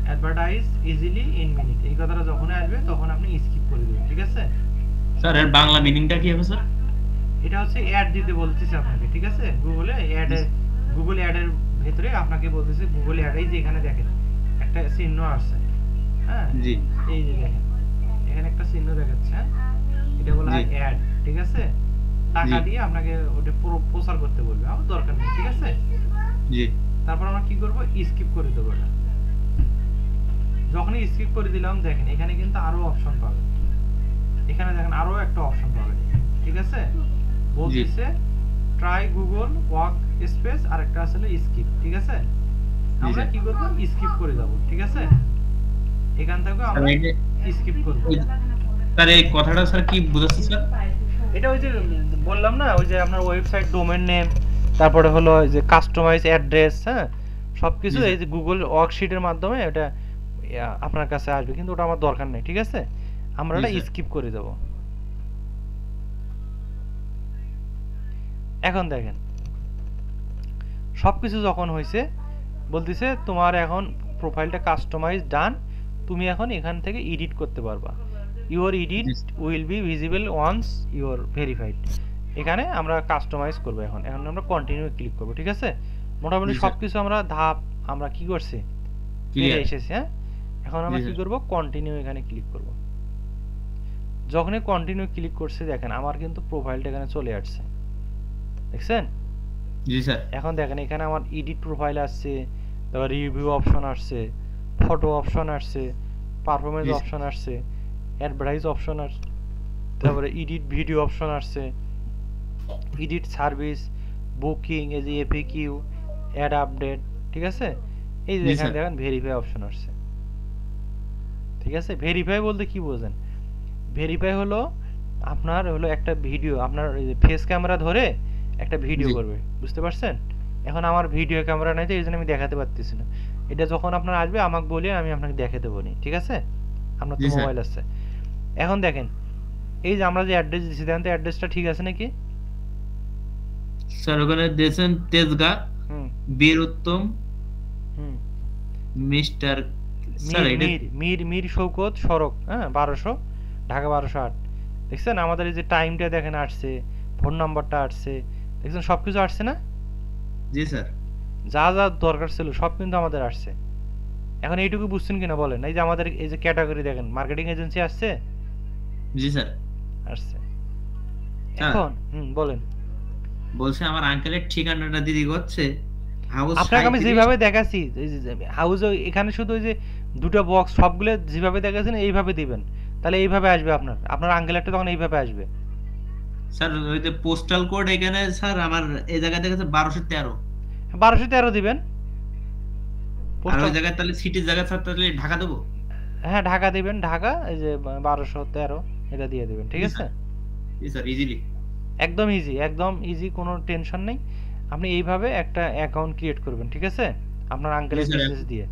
Advertise easily in minute, এই কথাটা যখন আসবে তখন আপনি স্কিপ করে দিবেন, ঠিক আছে? স্যার এর বাংলা মিনিংটা কি হবে স্যার? এটা হচ্ছে অ্যাড দিতে বলতেছে আপনাকে, ঠিক আছে? গুগল অ্যাডের ভিতরে আপনাকে বলতেছে, গুগল অ্যাডেই যে এখানে দেখেন একটা চিহ্ন আছে, হ্যাঁ? জি। এই যে দেখেন এখানে একটা চিহ্ন দেখাচ্ছে, হ্যাঁ? এটা বলা হয় অ্যাড, ঠিক আছে? টাকা দিয়ে আপনাকে ওটা প্রচার করতে বলবে, আমার দরকার নেই, ঠিক আছে? জি। তারপর আমরা কি করব, স্কিপ করে দেব। এটা যখনই স্কিপ করে দিলাম দেখেন এখানে কিন্তু আরো অপশন পাবেন। এখানে দেখেন আরো একটা অপশন পাবেন, ঠিক আছে? বলতেছে ট্রাই গুগল ওয়ার্ক স্পেস, আর একটা আছে স্কিপ, ঠিক আছে? আমরা কি করব, স্কিপ করে যাব, ঠিক আছে? এখান থেকে আমরা স্কিপ করব। স্যার এই কথাটা স্যার কি বুঝাচ্ছে স্যার? এটা ওই যে বললাম না, ওই যে আপনার ওয়েবসাইট ডোমেইন নেম, তারপরে হলো যে কাস্টমাইজ অ্যাড্রেস, হ্যাঁ, সবকিছু এই যে গুগল ওয়ার্কশিটের মাধ্যমে এটা আপনার কাছে আসবে, কিন্তু ওটা আমার দরকার নেই, ঠিক আছে? আমরা এটা স্কিপ করে দেব। এখন দেখেন সবকিছু যখন হয়েছে বলতেছে তোমার এখন প্রোফাইলটা কাস্টমাইজ ডান, তুমি এখন এখান থেকে এডিট করতে পারবা। Your edit will be visible once you're verified. এখানে আমরা কাস্টমাইজ করব। এখন আমরা কন্টিনিউ ক্লিক করব, ঠিক আছে? মোটামুটি সবকিছু আমরা ধাপ আমরা কি করছি, ফিরে এসেছি। হ্যাঁ, এখন আমরা কি করব, কন্টিনিউ এখানে ক্লিক করব। যখনই কন্টিনিউ ক্লিক করছে দেখেন আমার কিন্তু প্রোফাইলটা এখানে চলে আসছে, দেখছেন? জি স্যার। এখন দেখেন এখানে আমার এডিট প্রোফাইল আসছে, তারপর রিভিউ অপশন আসছে, ফটো অপশন আসছে, পারফরমেন্স অপশন আসছে, অ্যাডভার্টাইজ অপশন আসছে, তারপরে এডিট ভিডিও অপশন আসছে, এডিট সার্ভিস, বুকিং, এই যে এফএকিউ, অ্যাড আপডেট, ঠিক আছে? এই যে এখানে দেখেন ভেরিফাই অপশন আসছে, ঠিক আছে? ভেরিফাই বলতে কি বোঝেন? ভেরিফাই হলো আপনার হলো একটা ভিডিও, আপনার ফেস ক্যামেরা ধরে একটা ভিডিও করবে, বুঝতে পারছেন? এখন আমার ভিডিও ক্যামেরা নাই তো এই জন্য আমি দেখাতে পারতেছি না। এটা যখন আপনার আসবে আমাকে বলি, আমি আপনাকে দেখাতে বলি, ঠিক আছে? আপনার তো মোবাইল আছে। এখন দেখেন এই যে আমরা যে অ্যাড্রেস দিছি, দেখেন তো অ্যাড্রেসটা ঠিক আছে নাকি? স্যার ওখানে দিয়েছেন তেজগাঁ, বীরউত্তম, মিস্টার মীর শৌকত সড়ক, হ্যাঁ 1200, ঢাকা 1208। দেখছেন আমাদের এই যে টাইমটা দেখেন আসছে, ফোন নাম্বারটা আসছে, দেখছেন সবকিছু আসছে না? জি স্যার। যা যা দরকার ছিল সব কিন্তু আমাদের আসছে। এখন এইটুকু বুঝছেন কিনা বলেন? এই যে আমাদের এই যে ক্যাটাগরি দেখেন, মার্কেটিং এজেন্সি আসছে। জি স্যার আসছে। এখন বলেন। বলছে আমার আঙ্কেলের ঠিকানাটা দিদি হচ্ছে হাউস। আপনাকে আমি যেভাবে দেখাচ্ছি হাউস, এখানে শুধু ওই যে দুটো বক্স সবগুলো যেভাবে দেখাচ্ছেন এইভাবে দিবেন, তাহলে এইভাবে আসবে আপনার আপনার আঙ্কেলেরটা তখন এইভাবে আসবে। স্যার ওই যে পোস্টাল কোড এখানে স্যার আমার এই জায়গায় দেখাচ্ছে 1213। 1213 দিবেন। আর ওই জায়গায় তাহলে সিটির জায়গা স্যার তাহলে ঢাকা দেবো? হ্যাঁ ঢাকা দিবেন, ঢাকা এই যে 1213 এটা দিয়ে দিবেন, ঠিক আছে? জি স্যার, ইজিলি, একদম ইজি, একদম ইজি, কোনো টেনশন নেই। আপনি এইভাবে একটা অ্যাকাউন্ট ক্রিয়েট করবেন, ঠিক আছে? আপনার আঙ্কেলের বিজনেস দিয়ে।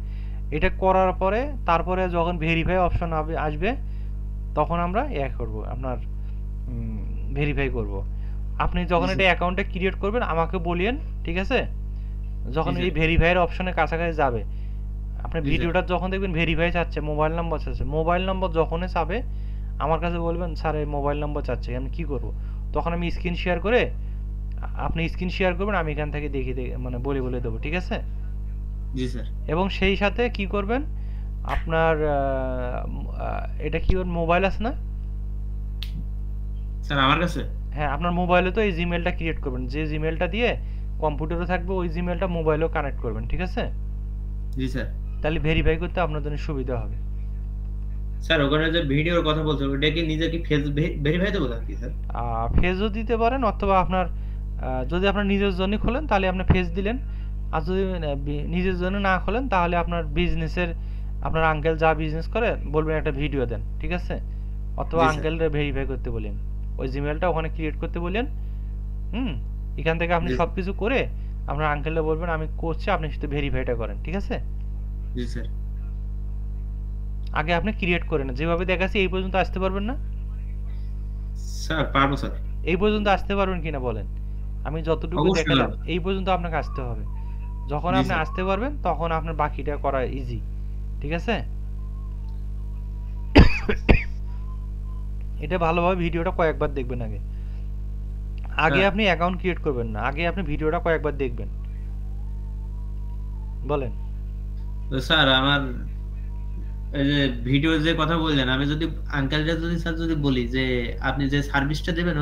এটা করার পরে তারপরে যখন ভেরিফাই অপশন আসবে তখন আমরা করব, আপনার ভেরিফাই করব। আপনি যখন এটা অ্যাকাউন্টটা ক্রিয়েট করবেন আমাকে বলিয়েন, ঠিক আছে? যখন এই ভেরিফাইয়ের অপশনের কাছাকাছি যাবে, আপনি ভিডিওটা যখন দেখবেন ভেরিফাই চাচ্ছে, মোবাইল নাম্বার চাচ্ছে, মোবাইল নম্বর যখনই চাবে আমার কাছে বলবেন স্যার এই মোবাইল নাম্বার চাচ্ছে, আমি কি করব? তখন আমি স্ক্রিন শেয়ার করে, আপনি স্ক্রিন শেয়ার করবেন, আমি এখান থেকে দেখে মানে বলে দেবো, ঠিক আছে? জি স্যার। এবং সেই সাথে কি করবেন, আপনার এটা কি মোবাইল আছে না স্যার আমার কাছে? হ্যাঁ আপনার মোবাইলে তো এই জিমেলটা ক্রিয়েট করবেন, যে জিমেলটা দিয়ে কম্পিউটারে থাকবে ওই জিমেলটা মোবাইলেও কানেক্ট করবেন, ঠিক আছে? জি স্যার। তাহলে ভেরিফাই করতে আপনার জন্য সুবিধা হবে। স্যার ওখানে যে ভিডিওর কথা বলছো ওটা কি নিজে কি ফেস ভেরিফাই দেবো নাকি স্যার? ফেসও দিতে পারেন, অথবা আপনার যদি আপনার নিজের জন্য খোলেন তাহলে আপনি ফেস দিলেন, আর যদি নিজের জন্য না খোলেন তাহলে আপনার বিজনেসের, আপনার আঙ্কেল যা বিজনেস করে বলবেন একটা ভিডিও দেন, ঠিক আছে? অথবা আঙ্কেলরে ভেরিফাই করতে বলেন, ওই জিমেলটা ওখানে ক্রিয়েট করতে বলেন। এখান থেকে আপনি সবকিছু করে আপনার আঙ্কেলরে বলবেন আমি করছি, আপনি শুধু ভেরিফাইটা করেন, ঠিক আছে? জি স্যার। আগে আপনি ক্রিয়েট করেন, যেভাবে দেখাচ্ছি এই পর্যন্ত আসতে পারবেন না? স্যার পারবো স্যার। এই পর্যন্ত আসতে পারবেন কিনা বলেন? আমি যতটুকু দেখালাম এই পর্যন্ত আপনাকে আসতে হবে। যখন আপনি আসতে পারবেন তখন আপনার বাকিটা করা ইজি, ঠিক আছে? এটা ভালোভাবে ভিডিওটা কয়েকবার দেখবেন আগে। আগে আপনি অ্যাকাউন্ট ক্রিয়েট করবেন না, আগে আপনি ভিডিওটা কয়েকবার দেখবেন। বলেন। স্যার আমার এই যে ভিডিও যে কথা বললেন, আমি যদি আঙ্কেলটা যদি স্যার যদি বলি যে আপনি যে সার্ভিসটা দেবেন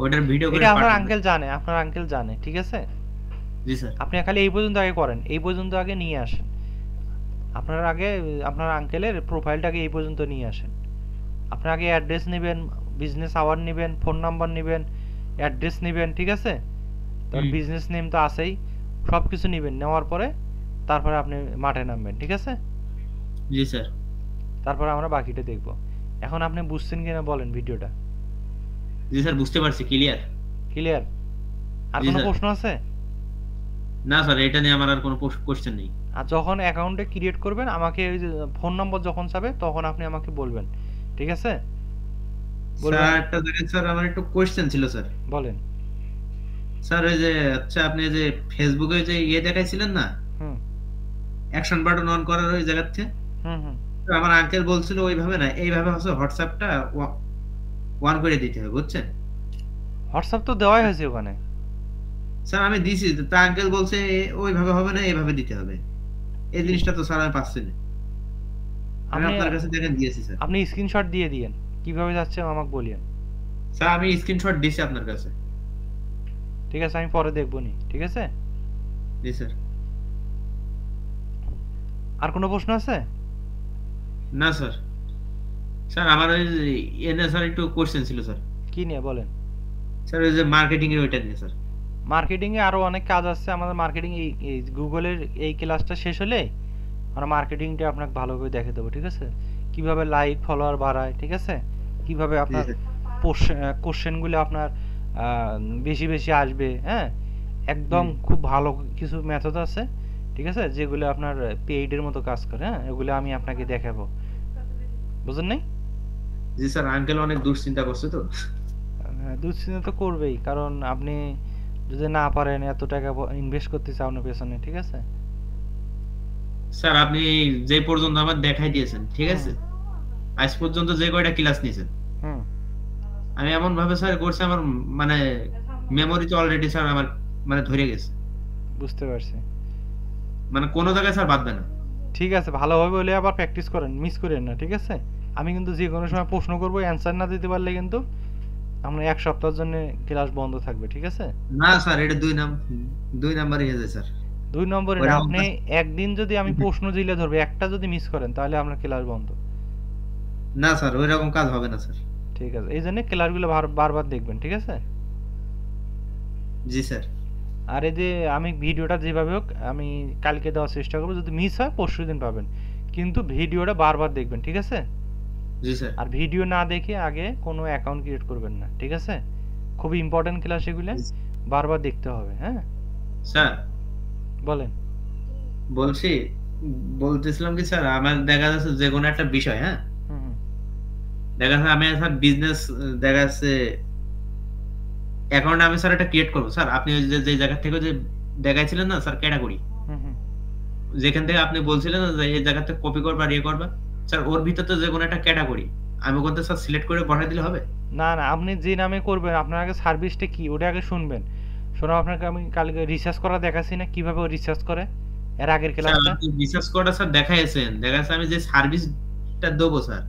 ওইটার ভিডিও করে এটা আপনার আঙ্কেল জানে, আপনার আঙ্কেল জানে, ঠিক আছে? জি স্যার। আপনি খালি এই পর্যন্ত আগে করেন, এই পর্যন্ত আগে নিয়ে আসেন। আপনার আগে আপনার আঙ্কেলের প্রোফাইলটাকে এই পর্যন্ত নিয়ে আসেন। আপনি আগে অ্যাড্রেস নেবেন, বিজনেস আওয়ার নেবেন, ফোন নাম্বার নেবেন, অ্যাড্রেস নেবেন, ঠিক আছে? তারপর বিজনেস নেম তো আছেই, সব কিছু নেবেন। নেওয়ার পরে তারপরে আপনি মাঠে নামবেন, ঠিক আছে? জি স্যার। তারপর আমরা বাকিটা দেখব। এখন আপনি বুঝছেন কিনা বলেন ভিডিওটা? জি স্যার বুঝতে পারছি, ক্লিয়ার। ক্লিয়ার? আর কোনো প্রশ্ন আছে? না স্যার, এটা নিয়ে আমার আর কোনো কোশ্চেন নেই। আর যখন অ্যাকাউন্টে ক্রিয়েট করবেন আমাকে ওই যে ফোন নম্বর যখন চাবে তখন আপনি আমাকে বলবেন, ঠিক আছে? স্যার একটা দেখেন স্যার, আমার একটু কোশ্চেন ছিল স্যার। বলেন। স্যার ওই যে আচ্ছা আপনি যে ফেসবুকে যে দেখাইছিলেন না, অ্যাকশন বাটন অন করার ওই জায়গাতে, আমার আঙ্কেল বলছিল ওইভাবে না, এইভাবে হচ্ছে হোয়াটসঅ্যাপটা অন করে দিতে হবে, বুঝছেন? হোয়াটসঅ্যাপ তো দেওয়াই হয়েছে ওখানে। স্যার আমি দিছি, তা আঙ্কেল বলছে ওইভাবে হবে না, এইভাবে দিতে হবে। এই জিনিসটা তো স্যার আমি পাচ্ছি না। আমি আপনার কাছে দেখেন দিয়েছি স্যার। আপনি স্ক্রিনশট দিয়ে দিয়েন, কিভাবে যাচ্ছে আমাকে বলিয়েন। স্যার আমি স্ক্রিনশট দিয়েছি আপনার কাছে। ঠিক আছে, আমি পরে দেখবো নি, ঠিক আছে। জি স্যার। আর কোনো প্রশ্ন আছে? না স্যার। স্যার আমার ওই এনে স্যার একটু কোশ্চেন ছিল স্যার। কি নিয়ে বলেন? স্যার ওই যে মার্কেটিং এর ওইটা নিয়ে স্যার। মার্কেটিং এ আরো অনেক কাজ আছে আমাদের। মার্কেটিং এই গুগলের এই ক্লাসটা শেষ হলে আমরা মার্কেটিংটা আপনাকে ভালো করে দেখে দেবো, ঠিক আছে। কিভাবে লাইক ফলোয়ার বাড়ায়, ঠিক আছে, কিভাবে আপনার কোশ্চেনগুলো আপনার বেশি বেশি আসবে, হ্যাঁ, একদম খুব ভালো কিছু মেথড আছে, ঠিক আছে, যেগুলো আপনার পেইডের মতো কাজ করে। হ্যাঁ, এগুলো আমি আপনাকে দেখাবো, বুঝলেন নাই? জি স্যার, আঙ্কেল অনেক দুশ্চিন্তা করছে তো। দুশ্চিন্তা তো করবেই, কারণ আপনি যদি না পারেন এত টাকা ইনভেস্ট করতে চান পেছনে, ঠিক আছে। স্যার আপনি যে পর্যন্ত আমার দেখাই দিয়েছেন, ঠিক আছে, আজ পর্যন্ত যে কয়টা ক্লাস নিয়েছেন, আমি এমন ভাবে স্যার করছি, আমার মানে মেমোরিতে অলরেডি স্যার আমার মানে ধরে গেছে। বুঝতে পারছি, মানে কোনো জায়গায় স্যার বাদবে না। ঠিক আছে, ভালোভাবে বলে আবার প্র্যাকটিস করেন, মিস করেন না, ঠিক আছে। আমি কিন্তু যে কোনো সময় প্রশ্ন করবো, অ্যান্সার না দিতে পারলে কিন্তু আমরা 1 সপ্তাহের জন্য ক্লাস বন্ধ থাকবে, ঠিক আছে। না স্যার, এটা দুই নাম্বারই হয়ে যায় স্যার। 2 নম্বরে না, আপনি একদিন যদি আমি প্রশ্ন দিলে ধরবে, একটা যদি মিস করেন তাহলে আমরা ক্লাস বন্ধ। না স্যার, ওই রকম কাজ হবে না স্যার। ঠিক আছে, এই জন্য ক্লাসগুলো বারবার দেখবেন, ঠিক আছে। জি স্যার। আর এই যে আমি ভিডিওটা যেভাবে হোক আমি কালকে দেওয়ার চেষ্টা করবো, যদি মিস হয় পরশুদিন পাবেন, কিন্তু ভিডিওটা বারবার দেখবেন, ঠিক আছে। জি স্যার। আর ভিডিও না দেখে আগে কোনো অ্যাকাউন্ট ক্রিয়েট করবেন না, ঠিক আছে। খুবই ইম্পর্টেন্ট ক্লাস এগুলো, বারবার দেখতে হবে। হ্যাঁ স্যার বলেন। বলতেছিলাম কি স্যার, আমার দেখা যাচ্ছে যে কোনো একটা বিষয়, হ্যাঁ, দেখা যাচ্ছে আমি স্যার বিজনেস, দেখা যাচ্ছে অ্যাকাউন্ট আমি স্যার এটা ক্রিয়েট করবো। স্যার আপনি ওই যে জায়গা থেকে যে দেখাইছিলেন না স্যার ক্যাটাগরি, যেখান থেকে আপনি বলছিলেন যে এই জায়গা থেকে কপি করবা আর ইয়ে করবা, স্যার ওর ভিতর তো যে কোনো একটা ক্যাটাগরি আমি ওখান থেকে স্যার সিলেক্ট করে বসাই দিলে হবে? না না, আপনি যে নামে করবেন আপনার আগে সার্ভিসটা কি ওটা আগে শুনবেন। শোনো, আপনাকে আমি কালকে রিসার্চ করা দেখাচ্ছি না, কিভাবে ও রিসার্চ করে এর আগের ক্লাসটা। রিসার্চ করা স্যার দেখাইছেন, দেখা যাচ্ছে আমি যে সার্ভিসটা দেবো স্যার,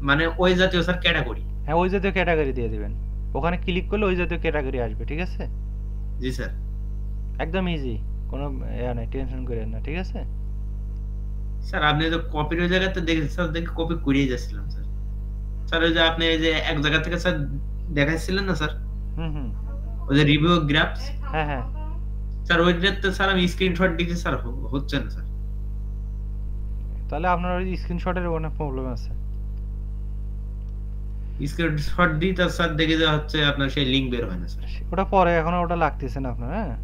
মানে ওই জাতীয় স্যার ক্যাটাগরি। হ্যাঁ, ওই জাতীয় ক্যাটাগরি দিয়ে দিবেন, ওখানে ক্লিক করলে ওই জাতীয় ক্যাটাগরি আসবে, ঠিক আছে। জি স্যার। একদম ইজি, কোনো নাই, টেনশন করেন না, ঠিক আছে। স্যার আপনি যে কপির ওই জায়গাতে দেখেছেন স্যার, দেখে কপি করিয়ে যাচ্ছিলাম স্যার। স্যার ওই যে আপনি এই যে এক জায়গা থেকে স্যার দেখাইছিলেন না স্যার, ওই যে রিভিউ গ্রাফস, হ্যাঁ হ্যাঁ স্যার ওইটাতে স্যার আমি স্ক্রিনশট দিয়েছি স্যার, হচ্ছে না স্যার। তাহলে আপনার ওই স্ক্রিনশটের অনেক প্রবলেম আছে। স্ক্রিনশট দিই তার স্যার দেখে যা হচ্ছে আপনার সেই লিংক বের হয় না স্যার। ওটা পরে, এখন ওটা লাগতেছে না আপনার। হ্যাঁ,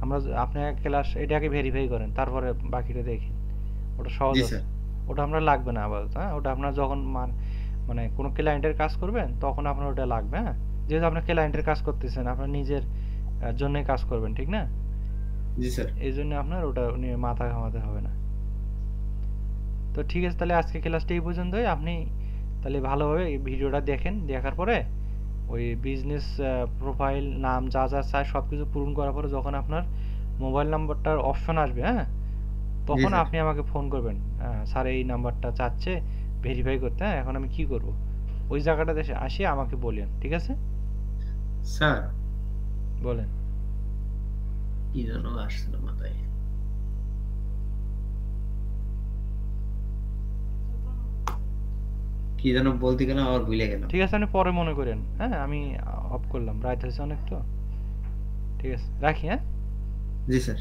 আমরা আপনি ক্লাস এটাকে ভেরিফাই করেন, তারপরে বাকিটা দেখেন, ওটা সহজ আছে। ওটা আপনার লাগবে না আপাতত। হ্যাঁ, ওটা আপনার যখন মানে কোনো ক্লায়েন্টের কাজ করবেন তখন আপনার ওটা লাগবে। হ্যাঁ, যেহেতু আপনার ক্লায়েন্টের কাজ করতেছেন, আপনার নিজের জন্যই কাজ করবেন, ঠিক না? জি স্যার। এই জন্য আপনার ওটা নিয়ে মাথা ঘামাতে হবে না। তো ঠিক আছে, তাহলে আজকে ক্লাসটা এই পর্যন্তই। আপনি তাহলে ভালোভাবে এই ভিডিওটা দেখেন, দেখার পরে ওই বিজনেস প্রোফাইল নাম যা যা চায় সব কিছু পূরণ করার পরে যখন আপনার মোবাইল নাম্বারটার অপশন আসবে, হ্যাঁ, তখন আপনি আমাকে ফোন করবেন, স্যার এই নাম্বারটা চাচ্ছে ভেরিফাই করতে, হ্যাঁ, এখন আমি কি করব, ওই জায়গাটাতে আসি আমাকে বলেন, ঠিক আছে। স্যার বলেন। কি যেন আসছিল মাথায়, কি যেন বলতে গেলাম আবার ভুলে গেলাম। ঠিক আছে, আপনি পরে মনে করেন। হ্যাঁ, আমি অফ করলাম, রাত হয়েছে অনেক তো। ঠিক আছে, রাখি। হ্যাঁ জি স্যার।